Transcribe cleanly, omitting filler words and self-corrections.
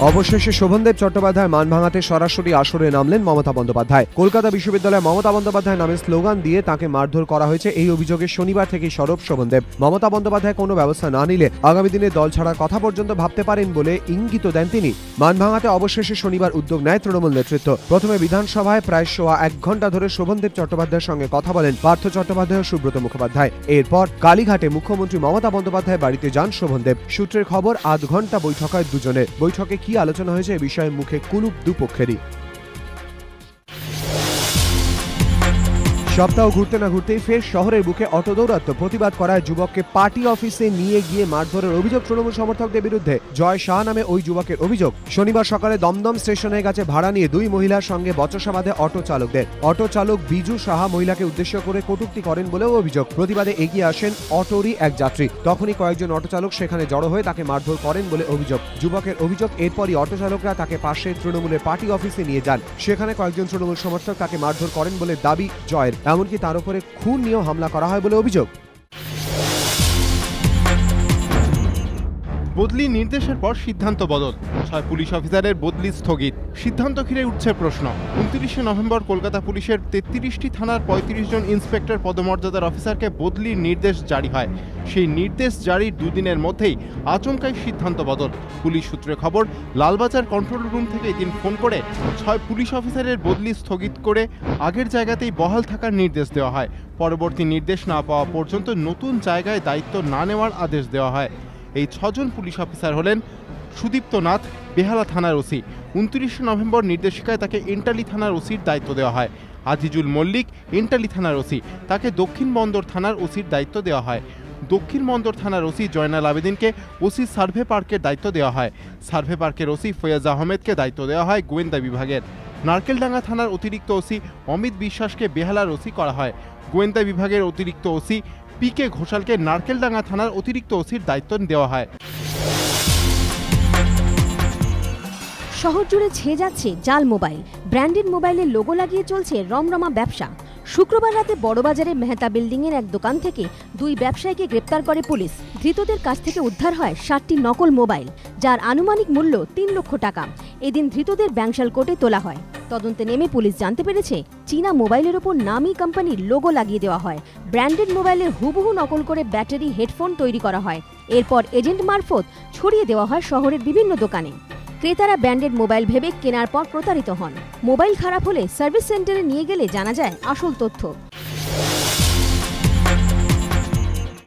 অবশেষে শোভনদেব চট্টোপাধ্যায় মান ভাঙাতে সরাসরি আসরে নামলেন মমতা বন্দ্যোপাধ্যায়। কলকাতা বিশ্ববিদ্যালয়ে মমতা বন্দ্যোপাধ্যায় নামে স্লোগান দিয়ে তাকে মারধর করা হয়েছে, এই অভিযোগে শনিবার থেকেই সরব শোভনদেব। মমতা বন্দ্যোপাধ্যায় কোনো ব্যবস্থা না নিলে আগামী দিনে দল ছাড়ার কথা পর্যন্ত ভাবতে পারেন বলে ইঙ্গিত দেন তিনি। মান ভাঙাতে অবশেষে শনিবার উদ্যোগ নেয় তৃণমূল নেতৃত্ব। প্রথমে বিধানসভায় প্রায় সোয়া 1 ঘন্টা ধরে শোভনদেব চট্টোপাধ্যায়ের সঙ্গে কথা বলেন পার্থ চট্টোপাধ্যায় ও সুব্রত মুখোপাধ্যায়। এরপর কালীঘাটে মুখ্যমন্ত্রী মমতা বন্দ্যোপাধ্যায়ের বাড়িতে যান শোভনদেব। সূত্রের খবর, আধ ঘন্টা বৈঠক হয় দুজনের। বৈঠকে কি আলোচনা হয়েছে এ বিষয়ে মুখে কুলুপ দুপক্ষেরই। সপ্তাহ ঘুরতে না ঘুরতেই ফের শহরের বুকে অটো দৌরাত্ম্য। প্রতিবাদ করায় যুবককে পার্টি অফিসে নিয়ে গিয়ে মারধরের অভিযোগ তৃণমূল সমর্থকদের বিরুদ্ধে। জয় শাহ নামে ওই যুবকের অভিযোগ, শনিবার সকালে দমদম স্টেশনের কাছে ভাড়া নিয়ে 2 মহিলার সঙ্গে বচসা বাঁধে অটো চালকদের। অটো চালক বিজু সাহা মহিলাকে উদ্দেশ্য করে কটূক্তি করেন বলেও অভিযোগ। প্রতিবাদে এগিয়ে আসেন অটোরই এক যাত্রী। তখনই কয়েকজন অটো চালক সেখানে জড়ো হয়ে তাকে মারধর করেন বলে অভিযোগ। যুবকের অভিযোগ, এরপরই অটো চালকরা তাকে পাশের তৃণমূলের পার্টি অফিসে নিয়ে যান। সেখানে কয়েকজন তৃণমূল সমর্থক তাকে মারধর করেন বলে দাবি জয়ের। এমনকি তার উপরে খুন নিয়েও হামলা করা হয় বলে অভিযোগ। বদলি নির্দেশের পর সিদ্ধান্ত বদল, 6 পুলিশ অফিসারের বদলি স্থগিত। সিদ্ধান্ত ঘিরে উঠছে প্রশ্ন। 29শে নভেম্বর কলকাতা পুলিশের 33টি থানার 35 জন ইন্সপেক্টর পদমর্যাদার অফিসারকে বদলির নির্দেশ জারি হয়। সেই নির্দেশ জারির 2 দিনের মধ্যেই আচমকাই সিদ্ধান্ত বদল। পুলিশ সূত্রে খবর, লালবাজার কন্ট্রোল রুম থেকে এদিন ফোন করে 6 পুলিশ অফিসারের বদলি স্থগিত করে আগের জায়গাতেই বহাল থাকার নির্দেশ দেওয়া হয়। পরবর্তী নির্দেশ না পাওয়া পর্যন্ত নতুন জায়গায় দায়িত্ব না নেওয়ার আদেশ দেওয়া হয়। এই 6 জন পুলিশ অফিসার হলেন সুদীপ্ত নাথ, বেহালা থানার ওসি। 29শে নভেম্বর নির্দেশিকায় তাকে এন্টালি থানার ওসির দায়িত্ব দেওয়া হয়। আজিজুল মল্লিক, এন্টালি থানার ওসি, তাকে দক্ষিণ বন্দর থানার ওসির দায়িত্ব দেওয়া হয়। দক্ষিণ বন্দর থানার ওসি জয়নাল আবেদিনকে ওসি সার্ভে পার্কের দায়িত্ব দেওয়া হয়। সার্ভে পার্কের ওসি ফৈয়াজ আহমেদকে দায়িত্ব দেওয়া হয় গোয়েন্দা বিভাগের। নারকেলডাঙ্গা থানার অতিরিক্ত ওসি অমিত বিশ্বাসকে বেহালার ওসি করা হয়। গোয়েন্দা বিভাগের অতিরিক্ত ওসি পিকে ঘোষালকে নারকেলডাঙ্গা থানার অতিরিক্ত ওসির দায়িত্ব দেওয়া হয়। শহর জুড়ে ছেয়ে যাচ্ছে জাল মোবাইল। ব্র্যান্ডেড মোবাইলের লোগো লাগিয়ে চলছে রমরমা ব্যবসা। শুক্রবার রাতে বড়বাজারে মেহতা বিল্ডিংয়ের এক দোকান থেকে 2 ব্যবসায়ীকে গ্রেপ্তার করে পুলিশ। ধৃতদের কাছ থেকে উদ্ধার হয় 60টি নকল মোবাইল, যার আনুমানিক মূল্য 3 লক্ষ টাকা। এদিন ধৃতদের ব্যাংশাল কোর্টে তোলা হয়। তদন্তে নেমে পুলিশ জানতে পেরেছে, চীনা মোবাইলের ওপর নামী কোম্পানির লোগো লাগিয়ে দেওয়া হয়। ব্র্যান্ডেড মোবাইলের হুবহু নকল করে ব্যাটারি, হেডফোন তৈরি করা হয়। এরপর এজেন্ট মারফত ছড়িয়ে দেওয়া হয় শহরের বিভিন্ন দোকানে। ক্রেতারা ব্র্যান্ডেড মোবাইল ভেবে কেনার পর প্রতারিত হন। মোবাইল খারাপ হলে সার্ভিস সেন্টারে নিয়ে গেলে জানা যায় আসল তথ্য।